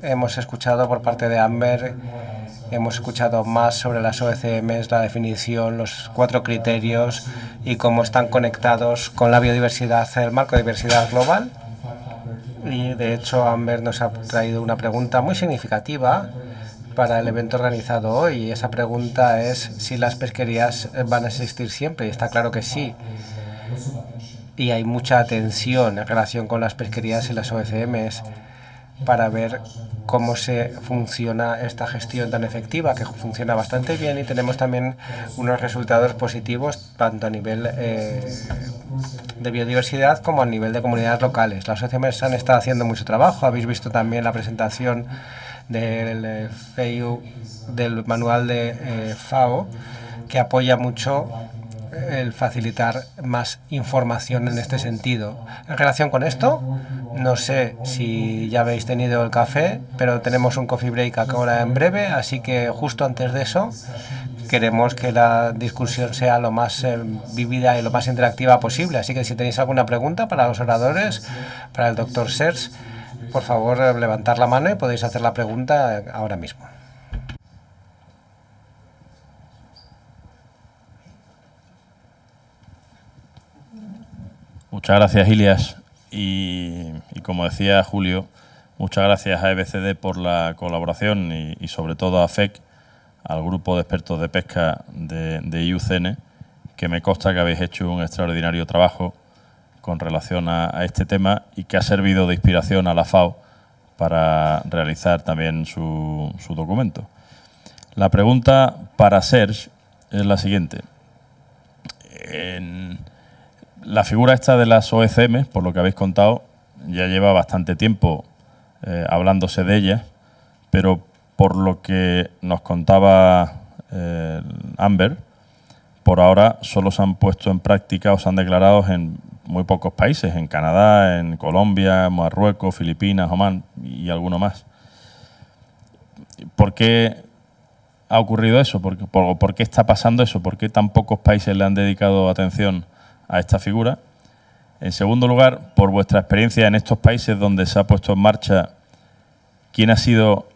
hemos escuchado por parte de Amber, hemos escuchado más sobre las OECMs, la definición, los 4 criterios y cómo están conectados con la biodiversidad, el marco de diversidad global. Y de hecho Amber nos ha traído una pregunta muy significativa para el evento organizado hoy. Y esa pregunta es si las pesquerías van a existir siempre. Y está claro que sí. Y hay mucha atención en relación con las pesquerías y las OECMs para ver cómo se funciona esta gestión tan efectiva, que funciona bastante bien, y tenemos también unos resultados positivos tanto a nivel de biodiversidad como a nivel de comunidades locales. Las OECMs han estado haciendo mucho trabajo. Habéis visto también la presentación del FAO, del manual de FAO, que apoya mucho el facilitar más información en este sentido. En relación con esto, no sé si ya habéis tenido el café, pero tenemos un coffee break ahora en breve, así que justo antes de eso queremos que la discusión sea lo más vívida y lo más interactiva posible. Así que si tenéis alguna pregunta para los oradores, para el doctor Serge, por favor levantar la mano y podéis hacer la pregunta ahora mismo. Muchas gracias, Ilias. Y como decía Julio, muchas gracias a EBCD por la colaboración y sobre todo a FEC, al grupo de expertos de pesca de IUCN, que me consta que habéis hecho un extraordinario trabajo con relación a este tema y que ha servido de inspiración a la FAO para realizar también su documento. La pregunta para Serge es la siguiente. La figura esta de las OECM, por lo que habéis contado, ya lleva bastante tiempo hablándose de ellas, pero por lo que nos contaba Amber, por ahora solo se han puesto en práctica o se han declarado en muy pocos países, en Canadá, en Colombia, Marruecos, Filipinas, Omán y alguno más. ¿Por qué ha ocurrido eso? ¿Por qué está pasando eso? ¿Por qué tan pocos países le han dedicado atención a esta figura? En segundo lugar, por vuestra experiencia en estos países donde se ha puesto en marcha, ¿quién ha sido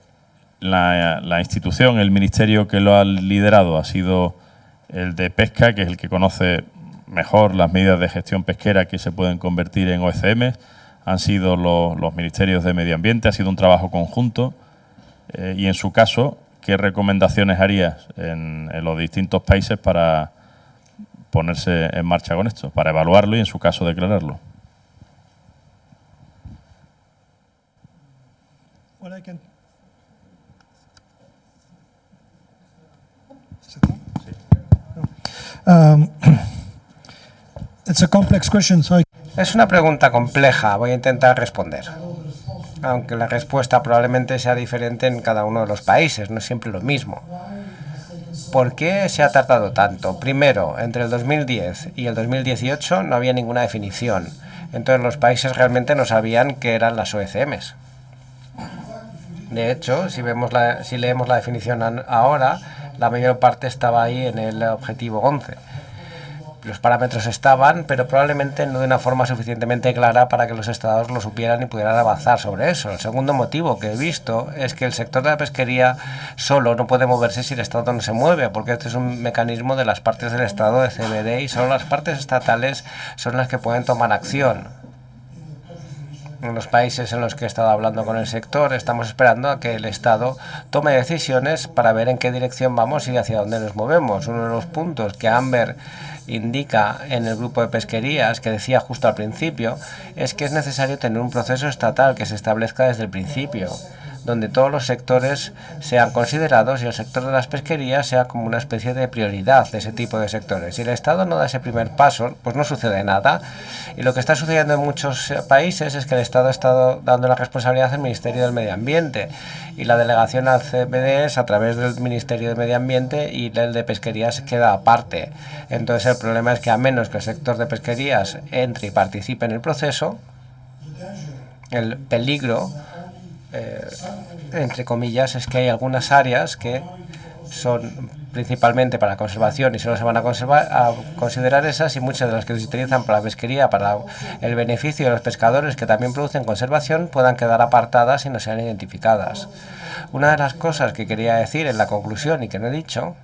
la institución, el ministerio que lo ha liderado? ¿Ha sido el de pesca, que es el que conoce mejor las medidas de gestión pesquera que se pueden convertir en OECM? ¿Han sido los ministerios de medio ambiente? ¿Ha sido un trabajo conjunto? Y en su caso, ¿qué recomendaciones harías en los distintos países para ponerse en marcha con esto, para evaluarlo y en su caso declararlo? Es una pregunta compleja, voy a intentar responder. Aunque la respuesta probablemente sea diferente en cada uno de los países, no es siempre lo mismo. ¿Por qué se ha tardado tanto? Primero, entre el 2010 y el 2018 no había ninguna definición. Entonces los países realmente no sabían qué eran las OECMs. De hecho, si leemos la definición ahora, la mayor parte estaba ahí en el objetivo 11. Los parámetros estaban, pero probablemente no de una forma suficientemente clara para que los estados lo supieran y pudieran avanzar sobre eso. El segundo motivo que he visto es que el sector de la pesquería solo no puede moverse si el estado no se mueve, porque este es un mecanismo de las partes del estado de CBD y solo las partes estatales son las que pueden tomar acción. En los países en los que he estado hablando con el sector, estamos esperando a que el Estado tome decisiones para ver en qué dirección vamos y hacia dónde nos movemos. Uno de los puntos que Amber indica en el grupo de pesquerías, que decía justo al principio, es que es necesario tener un proceso estatal que se establezca desde el principio, donde todos los sectores sean considerados y el sector de las pesquerías sea como una especie de prioridad de ese tipo de sectores. Si el Estado no da ese primer paso, pues no sucede nada. Y lo que está sucediendo en muchos países es que el Estado ha estado dando la responsabilidad al Ministerio del Medio Ambiente y la delegación al CBD es a través del Ministerio de Medio Ambiente y el de Pesquerías queda aparte. Entonces el problema es que a menos que el sector de pesquerías entre y participe en el proceso, el peligro entre comillas, es que hay algunas áreas que son principalmente para conservación y solo se van a considerar esas, y muchas de las que se utilizan para la pesquería, para el beneficio de los pescadores que también producen conservación, puedan quedar apartadas y no sean identificadas. Una de las cosas que quería decir en la conclusión y que no he dicho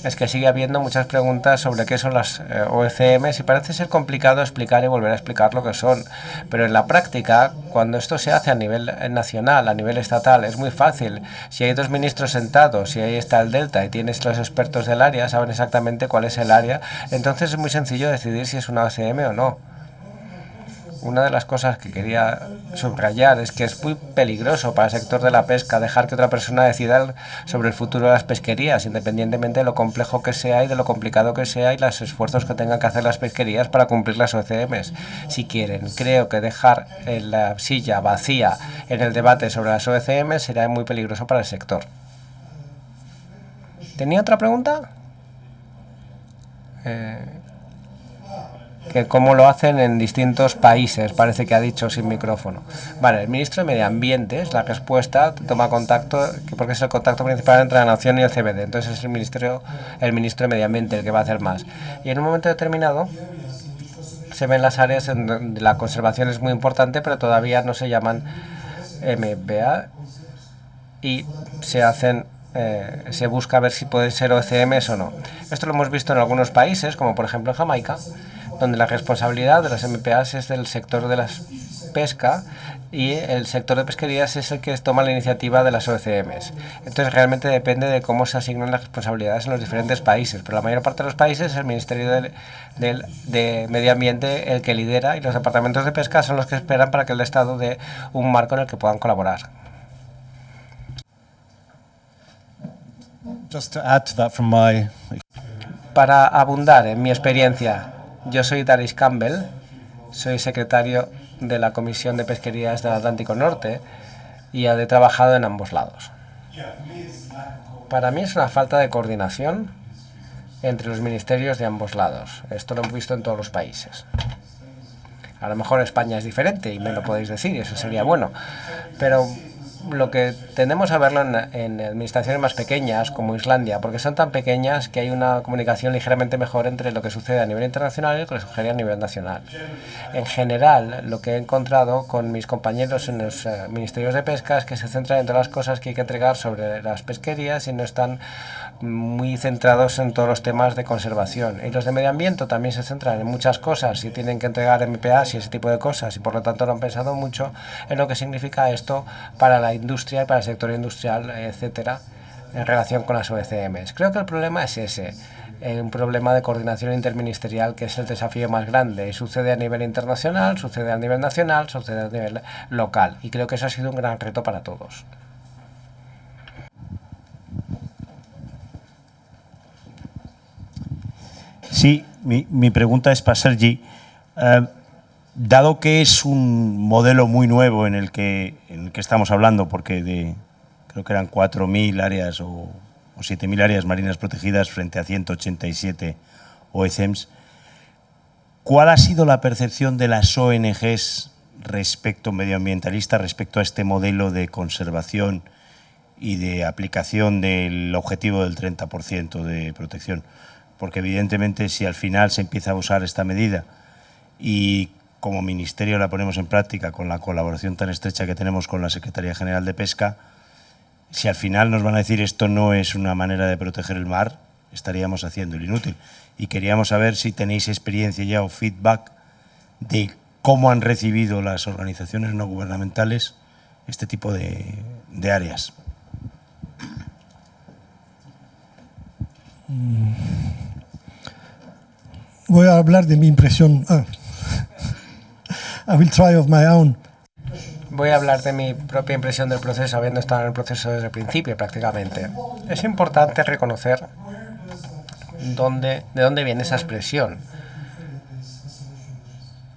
es que sigue habiendo muchas preguntas sobre qué son las OCMs y parece ser complicado explicar y volver a explicar lo que son. Pero en la práctica, cuando esto se hace a nivel nacional, a nivel estatal, es muy fácil. Si hay dos ministros sentados, si ahí está el Delta y tienes los expertos del área, saben exactamente cuál es el área, entonces es muy sencillo decidir si es una OCM o no. Una de las cosas que quería subrayar es que es muy peligroso para el sector de la pesca dejar que otra persona decida sobre el futuro de las pesquerías, independientemente de lo complejo que sea y de lo complicado que sea y los esfuerzos que tengan que hacer las pesquerías para cumplir las OCMs. Si quieren, creo que dejar la silla vacía en el debate sobre las OCMs será muy peligroso para el sector. ¿Tenía otra pregunta? Que cómo lo hacen en distintos países, parece que ha dicho sin micrófono. Vale, el ministro de Medio Ambiente es la respuesta, toma contacto, porque es el contacto principal entre la nación y el CBD, entonces es el ministro de Medio Ambiente el que va a hacer más. Y en un momento determinado se ven las áreas en donde la conservación es muy importante, pero todavía no se llaman MPA y se busca ver si pueden ser OCMs o no. Esto lo hemos visto en algunos países, como por ejemplo en Jamaica, donde la responsabilidad de las MPAs es del sector de la pesca y el sector de pesquerías es el que toma la iniciativa de las OCMs. Entonces realmente depende de cómo se asignan las responsabilidades en los diferentes países, pero la mayor parte de los países es el Ministerio de Medio Ambiente el que lidera, y los departamentos de pesca son los que esperan para que el Estado dé un marco en el que puedan colaborar. Just to add to that from Para abundar en mi experiencia, yo soy Darius Campbell, soy secretario de la Comisión de Pesquerías del Atlántico Norte y he trabajado en ambos lados. Para mí es una falta de coordinación entre los ministerios de ambos lados. Esto lo hemos visto en todos los países. A lo mejor España es diferente y me lo podéis decir, y eso sería bueno, pero lo que tendemos a verlo en administraciones más pequeñas, como Islandia, porque son tan pequeñas que hay una comunicación ligeramente mejor entre lo que sucede a nivel internacional y lo que sucede a nivel nacional. En general, lo que he encontrado con mis compañeros en los ministerios de pesca es que se centran en todas las cosas que hay que entregar sobre las pesquerías y no están muy centrados en todos los temas de conservación. Y los de medio ambiente también se centran en muchas cosas y tienen que entregar MPAs y ese tipo de cosas, y por lo tanto no han pensado mucho en lo que significa esto para la industria y para el sector industrial, etcétera, en relación con las OCMs. Creo que el problema es ese, un problema de coordinación interministerial, que es el desafío más grande, y sucede a nivel internacional, sucede a nivel nacional, sucede a nivel local, y creo que eso ha sido un gran reto para todos. Sí, mi pregunta es para Sergi. Dado que es un modelo muy nuevo en el que estamos hablando, porque creo que eran 4.000 áreas o 7.000 áreas marinas protegidas frente a 187 OCMs, ¿cuál ha sido la percepción de las ONGs medioambientalistas respecto a este modelo de conservación y de aplicación del objetivo del 30% de protección? Porque evidentemente si al final se empieza a usar esta medida y como ministerio la ponemos en práctica con la colaboración tan estrecha que tenemos con la Secretaría General de Pesca, si al final nos van a decir esto no es una manera de proteger el mar, estaríamos haciendo el inútil. Y queríamos saber si tenéis experiencia ya o feedback de cómo han recibido las organizaciones no gubernamentales este tipo de áreas. Voy a hablar de mi impresión. I will try of my own. Voy a hablar de mi propia impresión del proceso, habiendo estado en el proceso desde el principio prácticamente. Es importante reconocer de dónde viene esa expresión.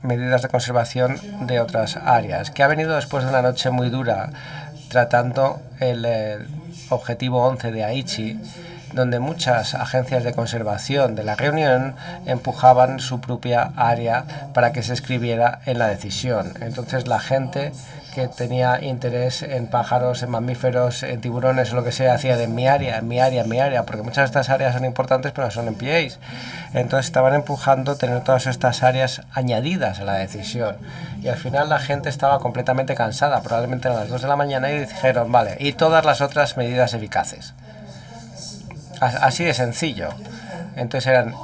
Medidas de conservación de otras áreas, que ha venido después de una noche muy dura tratando el objetivo 11 de Aichi, donde muchas agencias de conservación de la reunión empujaban su propia área para que se escribiera en la decisión. Entonces la gente que tenía interés en pájaros, en mamíferos, en tiburones o lo que sea, hacía de mi área, porque muchas de estas áreas son importantes pero no son MPAs. Entonces estaban empujando tener todas estas áreas añadidas a la decisión. Y al final la gente estaba completamente cansada, probablemente a las 2 de la mañana, y dijeron, vale, y todas las otras medidas eficaces. Así de sencillo. Entonces eran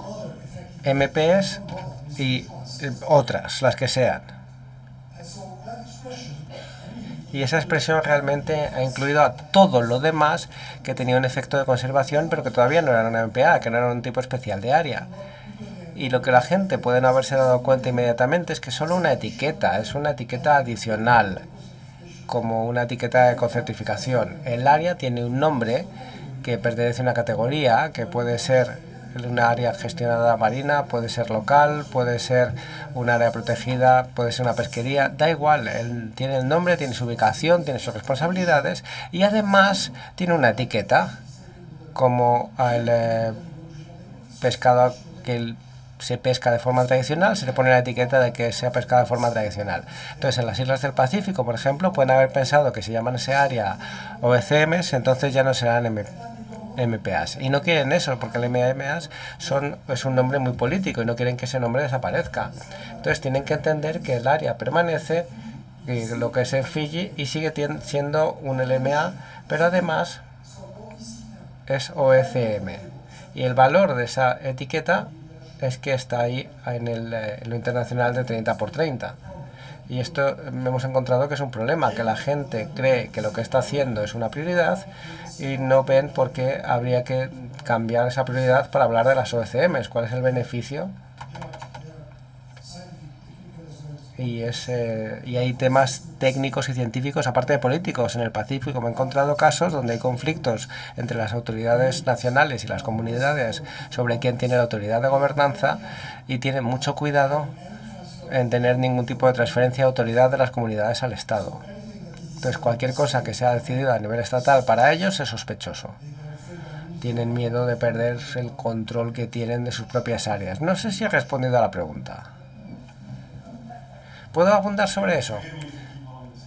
MPs y otras, las que sean. Y esa expresión realmente ha incluido a todo lo demás que tenía un efecto de conservación, pero que todavía no era una MPA, que no era un tipo especial de área. Y lo que la gente puede no haberse dado cuenta inmediatamente es que solo una etiqueta, es una etiqueta adicional, como una etiqueta de concertificación. El área tiene un nombre que pertenece a una categoría, que puede ser una área gestionada marina, puede ser local, puede ser un área protegida, puede ser una pesquería, da igual, tiene el nombre, tiene su ubicación, tiene sus responsabilidades y además tiene una etiqueta, como el pescado que se pesca de forma tradicional, se le pone la etiqueta de que se ha pescado de forma tradicional. Entonces, en las islas del Pacífico, por ejemplo, pueden haber pensado que se llaman ese área OECMs, entonces ya no serán MPAs. Y no quieren eso, porque el MPAs es un nombre muy político y no quieren que ese nombre desaparezca. Entonces tienen que entender que el área permanece, lo que es en Fiji, y sigue siendo un LMA, pero además es OECM. Y el valor de esa etiqueta es que está ahí en lo internacional de 30×30. Y esto hemos encontrado que es un problema, que la gente cree que lo que está haciendo es una prioridad y no ven por qué habría que cambiar esa prioridad para hablar de las OECMs. ¿Cuál es el beneficio? Y hay temas técnicos y científicos, aparte de políticos. En el Pacífico me he encontrado casos donde hay conflictos entre las autoridades nacionales y las comunidades sobre quién tiene la autoridad de gobernanza, y tienen mucho cuidado en tener ningún tipo de transferencia de autoridad de las comunidades al Estado. Entonces, cualquier cosa que sea decidida a nivel estatal para ellos es sospechoso. Tienen miedo de perder el control que tienen de sus propias áreas. No sé si he respondido a la pregunta. ¿Puedo abundar sobre eso?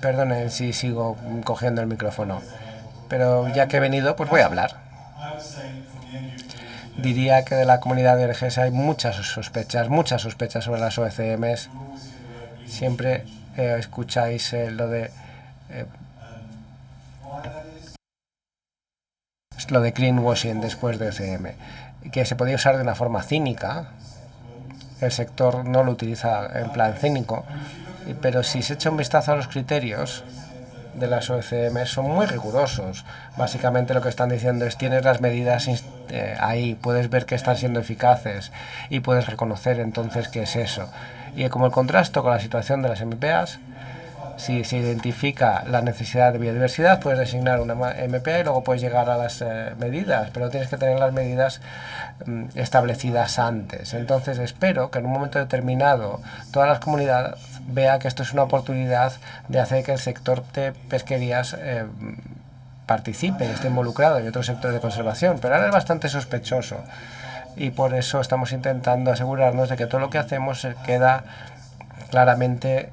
Perdonen si sigo cogiendo el micrófono, pero ya que he venido, pues voy a hablar. Diría que de la comunidad de ONGs hay muchas sospechas sobre las OECMs. Siempre escucháis lo de greenwashing después de OCM, que se podía usar de una forma cínica. El sector no lo utiliza en plan cínico, pero si se echa un vistazo a los criterios de las OECM, son muy rigurosos. Básicamente lo que están diciendo es: tienes las medidas ahí, puedes ver que están siendo eficaces y puedes reconocer entonces qué es eso. Y como el contraste con la situación de las MPAs, si se identifica la necesidad de biodiversidad, puedes designar una MPA y luego puedes llegar a las medidas, pero tienes que tener las medidas establecidas antes. Entonces espero que en un momento determinado todas las comunidades vean que esto es una oportunidad de hacer que el sector de pesquerías participe y esté involucrado, y otros sectores de conservación, pero ahora es bastante sospechoso, y por eso estamos intentando asegurarnos de que todo lo que hacemos queda claramente,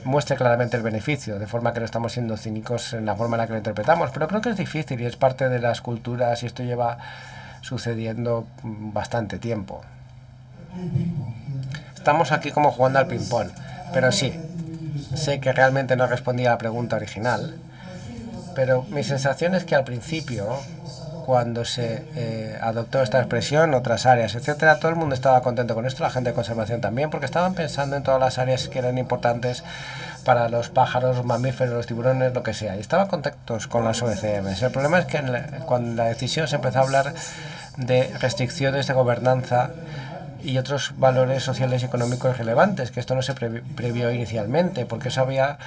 muestre claramente el beneficio, de forma que no estamos siendo cínicos en la forma en la que lo interpretamos. Pero creo que es difícil y es parte de las culturas, y esto lleva sucediendo bastante tiempo. Estamos aquí como jugando al ping-pong, pero sí, sé que realmente no respondí a la pregunta original, pero mi sensación es que al principio, cuando se adoptó esta expresión, otras áreas, etcétera, todo el mundo estaba contento con esto, la gente de conservación también, porque estaban pensando en todas las áreas que eran importantes para los pájaros, los mamíferos, los tiburones, lo que sea, y estaban contentos con las OECMs. El problema es que cuando la decisión se empezó a hablar de restricciones de gobernanza y otros valores sociales y económicos relevantes, que esto no se previó inicialmente, porque eso abría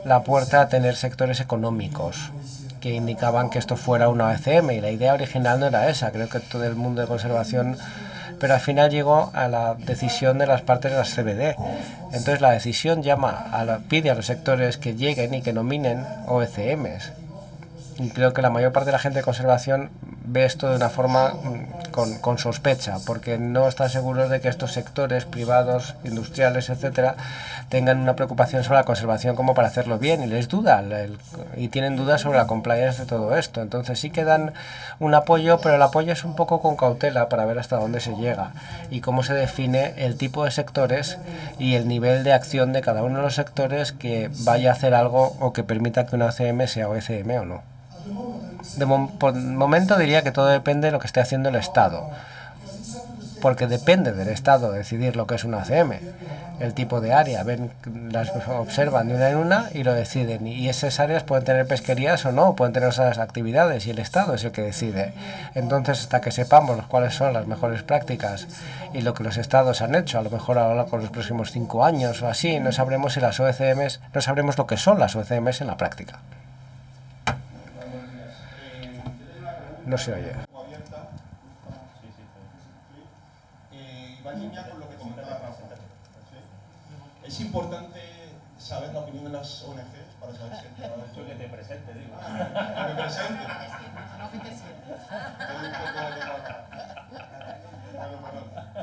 la puerta a tener sectores económicos que indicaban que esto fuera una OECM, y la idea original no era esa. Creo que todo el mundo de conservación, pero al final llegó a la decisión de las partes de las CBD. Entonces la decisión pide a los sectores que lleguen y que nominen OECMs. Y creo que la mayor parte de la gente de conservación ve esto de una forma con sospecha, porque no está seguro de que estos sectores privados, industriales, etcétera, tengan una preocupación sobre la conservación como para hacerlo bien, y les duda, y tienen dudas sobre la compliance de todo esto. Entonces sí que dan un apoyo, pero el apoyo es un poco con cautela para ver hasta dónde se llega y cómo se define el tipo de sectores y el nivel de acción de cada uno de los sectores que vaya a hacer algo o que permita que una OCM sea OCM o no. Por el momento diría que todo depende de lo que esté haciendo el Estado, porque depende del Estado decidir lo que es una OCM, el tipo de área, las observan de una en una y lo deciden, y esas áreas pueden tener pesquerías o no, pueden tener esas actividades, y el Estado es el que decide. Entonces, hasta que sepamos cuáles son las mejores prácticas y lo que los Estados han hecho, a lo mejor ahora con los próximos 5 años o así, no sabremos si las OCMs, no sabremos lo que son las OCMs en la práctica. No se oye. Va en línea con lo que comentaba Rafa. Es importante saber la opinión de las ONGs para saber si el trabajo... que te presente, digo. Que me presente. No que te sientes.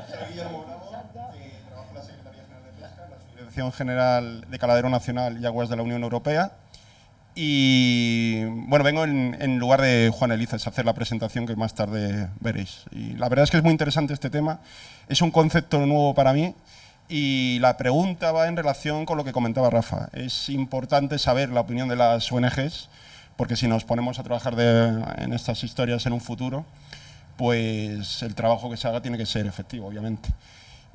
Soy Guillermo Bravo, trabajo en la Secretaría General de Pesca, la Subdirección General de Caladero Nacional y Aguas de la Unión Europea. Y bueno, vengo en lugar de Juan Elizas a hacer la presentación que más tarde veréis. Y la verdad es que es muy interesante este tema, es un concepto nuevo para mí y la pregunta va en relación con lo que comentaba Rafa. Es importante saber la opinión de las ONGs, porque si nos ponemos a trabajar en estas historias en un futuro, pues el trabajo que se haga tiene que ser efectivo, obviamente.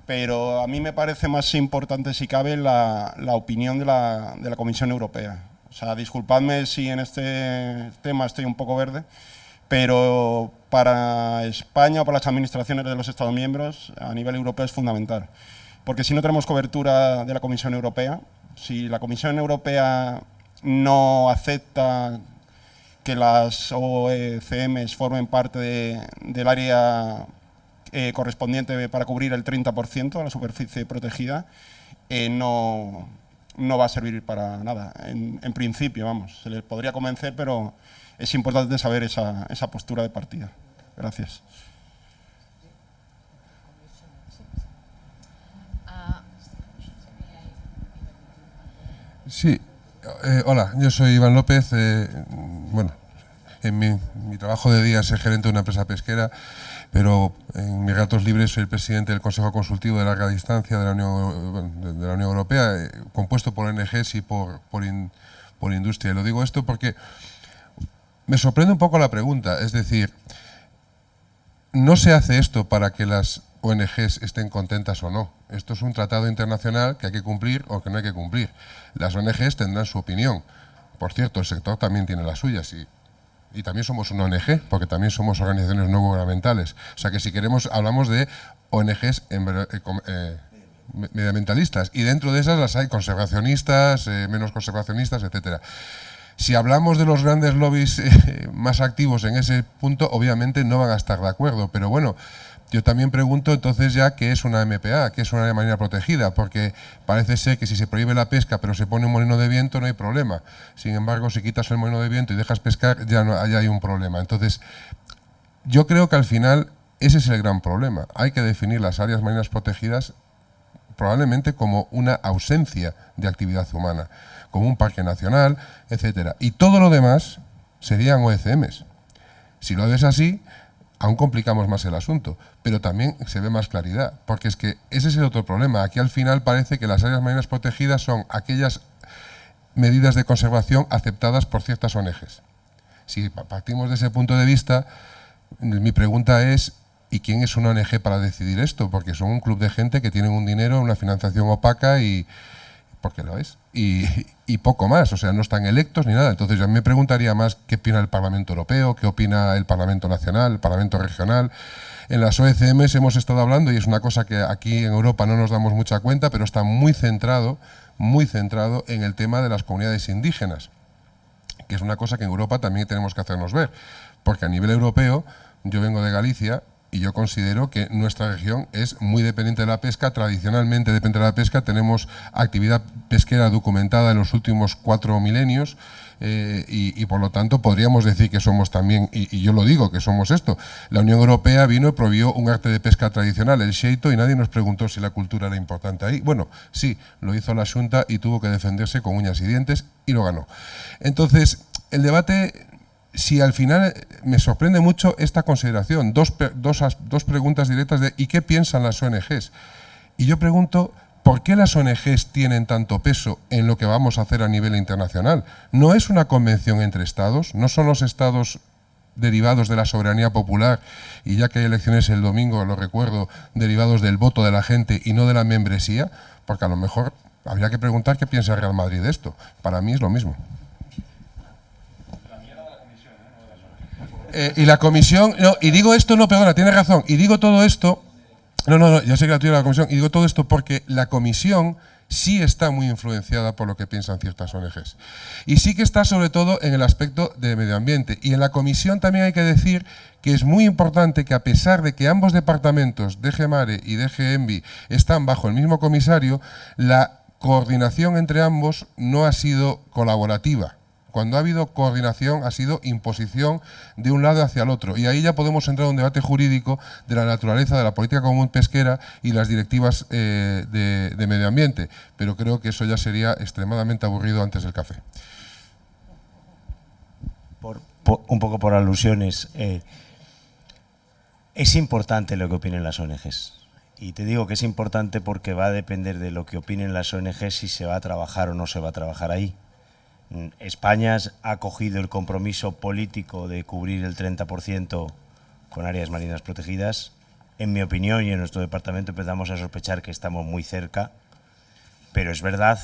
Pero a mí me parece más importante, si cabe, la opinión de la Comisión Europea. O sea, disculpadme si en este tema estoy un poco verde, pero para España o para las administraciones de los Estados miembros a nivel europeo es fundamental. Porque si no tenemos cobertura de la Comisión Europea, si la Comisión Europea no acepta que las OCMs formen parte del área correspondiente para cubrir el 30% de la superficie protegida, no va a servir para nada. En principio, vamos, se les podría convencer, pero es importante saber esa postura de partida. Gracias. Sí, hola, yo soy Iván López. Bueno, en mi trabajo de día soy gerente de una empresa pesquera, pero en mis ratos libres soy el presidente del Consejo Consultivo de Larga Distancia de la Unión Europea, compuesto por ONGs y por industria. Y lo digo esto porque me sorprende un poco la pregunta, es decir, no se hace esto para que las ONGs estén contentas o no. Esto es un tratado internacional que hay que cumplir o que no hay que cumplir. Las ONGs tendrán su opinión. Por cierto, el sector también tiene las suyas y también somos una ONG, porque también somos organizaciones no gubernamentales. O sea que si queremos, hablamos de ONGs medioambientalistas, y dentro de esas las hay conservacionistas, menos conservacionistas, etcétera. Si hablamos de los grandes lobbies más activos en ese punto, obviamente no van a estar de acuerdo, pero bueno, yo también pregunto entonces ya qué es una MPA, qué es una área marina protegida, porque parece ser que si se prohíbe la pesca pero se pone un molino de viento no hay problema. Sin embargo, si quitas el molino de viento y dejas pescar, ya hay un problema. Entonces, yo creo que al final ese es el gran problema. Hay que definir las áreas marinas protegidas probablemente como una ausencia de actividad humana, como un parque nacional, etcétera. Y todo lo demás serían OCMs. Si lo ves así, aún complicamos más el asunto, pero también se ve más claridad, porque es que ese es el otro problema. Aquí al final parece que las áreas marinas protegidas son aquellas medidas de conservación aceptadas por ciertas ONGs. Si partimos de ese punto de vista, mi pregunta es, ¿y quién es una ONG para decidir esto? Porque son un club de gente que tienen un dinero, una financiación opaca y... porque lo es, y poco más, o sea, no están electos ni nada. Entonces yo me preguntaría más qué opina el Parlamento Europeo, qué opina el Parlamento Nacional, el Parlamento Regional. En las OCMs hemos estado hablando, y es una cosa que aquí en Europa no nos damos mucha cuenta, pero está muy centrado en el tema de las comunidades indígenas, que es una cosa que en Europa también tenemos que hacernos ver, porque a nivel europeo, yo vengo de Galicia, y yo considero que nuestra región es muy dependiente de la pesca, tradicionalmente depende de la pesca, tenemos actividad pesquera documentada en los últimos 4 milenios. Y por lo tanto podríamos decir que somos también, y yo lo digo, que somos esto. La Unión Europea vino y prohibió un arte de pesca tradicional, el xeito, y nadie nos preguntó si la cultura era importante ahí. Bueno, sí, lo hizo la Xunta y tuvo que defenderse con uñas y dientes y lo ganó. Entonces, el debate, si al final me sorprende mucho esta consideración, dos preguntas directas de ¿y qué piensan las ONGs? Y yo pregunto, ¿por qué las ONGs tienen tanto peso en lo que vamos a hacer a nivel internacional? ¿No es una convención entre estados? ¿No son los estados derivados de la soberanía popular, y ya que hay elecciones el domingo, lo recuerdo, derivados del voto de la gente y no de la membresía? Porque a lo mejor habría que preguntar qué piensa Real Madrid de esto. Para mí es lo mismo. Y la comisión, no, y digo esto, no, perdona, tienes razón, y digo todo esto. No, yo sé que la tuya es la comisión, y digo todo esto porque la comisión sí está muy influenciada por lo que piensan ciertas ONGs. Y sí que está sobre todo en el aspecto de medio ambiente. Y en la comisión también hay que decir que es muy importante que, a pesar de que ambos departamentos, DG Mare y DG Envi, están bajo el mismo comisario, la coordinación entre ambos no ha sido colaborativa. Cuando ha habido coordinación ha sido imposición de un lado hacia el otro. Y ahí ya podemos entrar en un debate jurídico de la naturaleza de la política común pesquera y las directivas de medio ambiente. Pero creo que eso ya sería extremadamente aburrido antes del café. Un poco por alusiones. Es importante lo que opinen las ONGs. Y te digo que es importante porque va a depender de lo que opinen las ONGs si se va a trabajar o no se va a trabajar ahí. España ha cogido el compromiso político de cubrir el 30% con áreas marinas protegidas. En mi opinión y en nuestro departamento empezamos a sospechar que estamos muy cerca, pero es verdad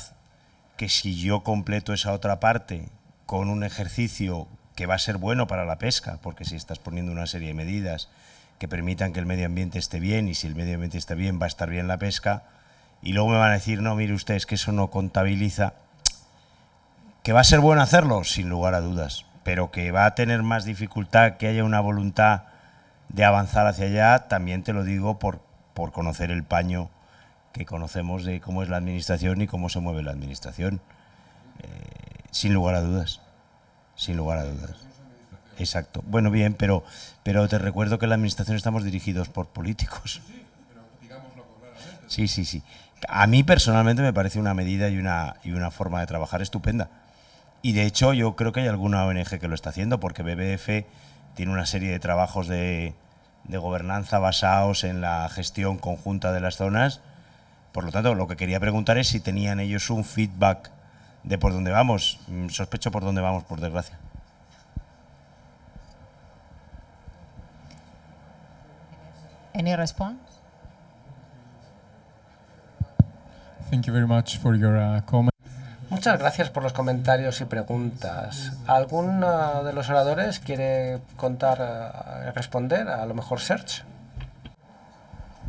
que si yo completo esa otra parte con un ejercicio que va a ser bueno para la pesca, porque si estás poniendo una serie de medidas que permitan que el medio ambiente esté bien, y si el medio ambiente está bien va a estar bien la pesca, y luego me van a decir, no, mire usted, es que eso no contabiliza. ¿Que va a ser bueno hacerlo? Sin lugar a dudas, pero que va a tener más dificultad, que haya una voluntad de avanzar hacia allá, también te lo digo por conocer el paño que conocemos de cómo es la administración y cómo se mueve la administración. Sin lugar a dudas, sin lugar a dudas. Exacto. Bueno, bien, pero te recuerdo que en la administración estamos dirigidos por políticos. Sí. A mí personalmente me parece una medida y una forma de trabajar estupenda. Y de hecho yo creo que hay alguna ONG que lo está haciendo, porque BBF tiene una serie de trabajos de gobernanza basados en la gestión conjunta de las zonas. Por lo tanto, lo que quería preguntar es si tenían ellos un feedback de por dónde vamos. Sospecho por dónde vamos, por desgracia. Any response? Thank you very much for your comment. Muchas gracias por los comentarios y preguntas. ¿Alguno de los oradores quiere responder? A lo mejor Serge.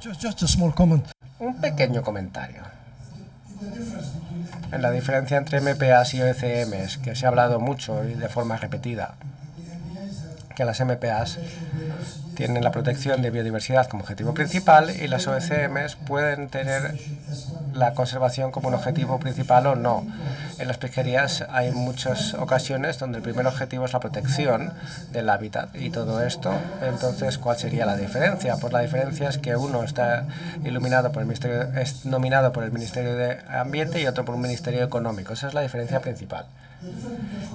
Just a small comment. Un pequeño comentario. En la diferencia entre MPAs y OECMs, que se ha hablado mucho y de forma repetida, que las MPAs tienen la protección de biodiversidad como objetivo principal y las OECMs pueden tener la conservación como un objetivo principal o no. En las pesquerías hay muchas ocasiones donde el primer objetivo es la protección del hábitat y todo esto. Entonces, ¿cuál sería la diferencia? Pues la diferencia es que uno está nominado por el Ministerio de Ambiente y otro por un Ministerio Económico. Esa es la diferencia principal.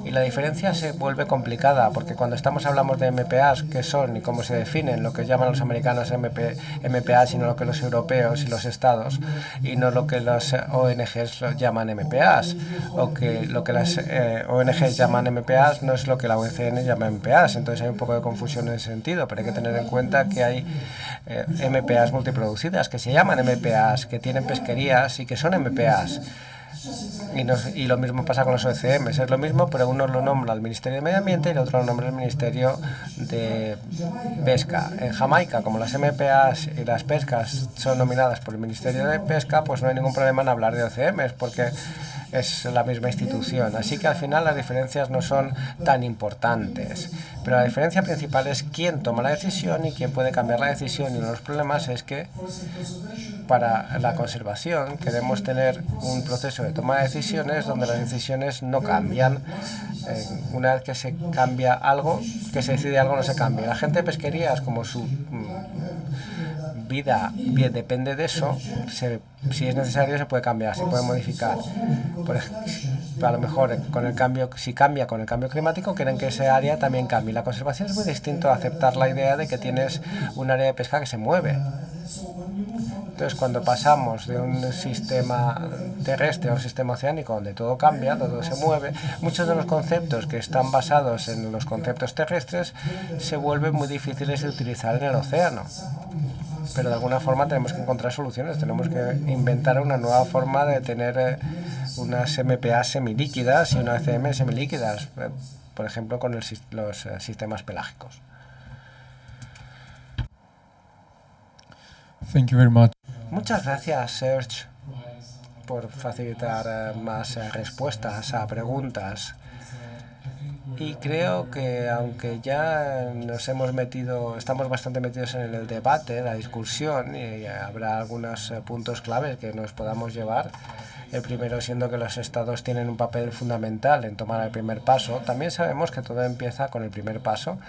Y la diferencia se vuelve complicada porque cuando hablamos de MPAs, ¿qué son y cómo se definen? Lo que llaman los americanos MPAs, sino lo que los europeos y los estados, y no lo que las ONGs llaman MPAs, o que lo que las ONGs llaman MPAs no es lo que la OCN llama MPAs. Entonces hay un poco de confusión en ese sentido, pero hay que tener en cuenta que hay MPAs multiproducidas que se llaman MPAs, que tienen pesquerías y que son MPAs. Y lo mismo pasa con los OECMs, es lo mismo, pero uno lo nombra el Ministerio de Medio Ambiente y el otro lo nombra el Ministerio de Pesca. En Jamaica, como las MPAs y las pescas son nominadas por el Ministerio de Pesca, pues no hay ningún problema en hablar de OECMs, porque es la misma institución. Así que al final las diferencias no son tan importantes. Pero la diferencia principal es quién toma la decisión y quién puede cambiar la decisión. Y uno de los problemas es que para la conservación queremos tener un proceso de toma de decisiones donde las decisiones no cambian. Una vez que se cambia algo, que se decide algo, no se cambia. La gente de pesquería es como su vida bien depende de eso. Si es necesario se puede cambiar, se puede modificar. A lo mejor con el cambio, si cambia con el cambio climático, quieren que ese área también cambie. La conservación es muy distinto a aceptar la idea de que tienes un área de pesca que se mueve. Entonces, cuando pasamos de un sistema terrestre a un sistema oceánico donde todo cambia, todo se mueve, muchos de los conceptos que están basados en los conceptos terrestres se vuelven muy difíciles de utilizar en el océano. Pero de alguna forma tenemos que encontrar soluciones, tenemos que inventar una nueva forma de tener unas MPA semilíquidas y unas CM semilíquidas, por ejemplo, con los sistemas pelágicos. Thank you very much. Muchas gracias, Serge, por facilitar más respuestas a preguntas. Y creo que aunque ya estamos bastante metidos en el debate, la discusión, y habrá algunos puntos claves que nos podamos llevar, el primero siendo que los estados tienen un papel fundamental en tomar el primer paso, también sabemos que todo empieza con el primer paso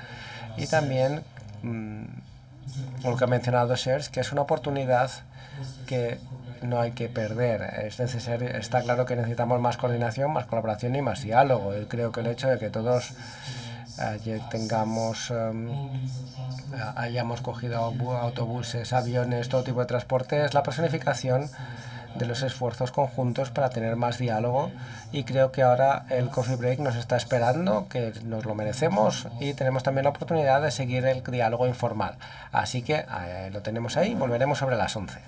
y también lo que ha mencionado Serge, que es una oportunidad que no hay que perder. Es necesario, está claro que necesitamos más coordinación, más colaboración y más diálogo. Y creo que el hecho de que todos hayamos cogido autobuses, aviones, todo tipo de transporte, es la personificación de los esfuerzos conjuntos para tener más diálogo, y creo que ahora el Coffee Break nos está esperando, que nos lo merecemos, y tenemos también la oportunidad de seguir el diálogo informal. Así que lo tenemos ahí, volveremos sobre las 11.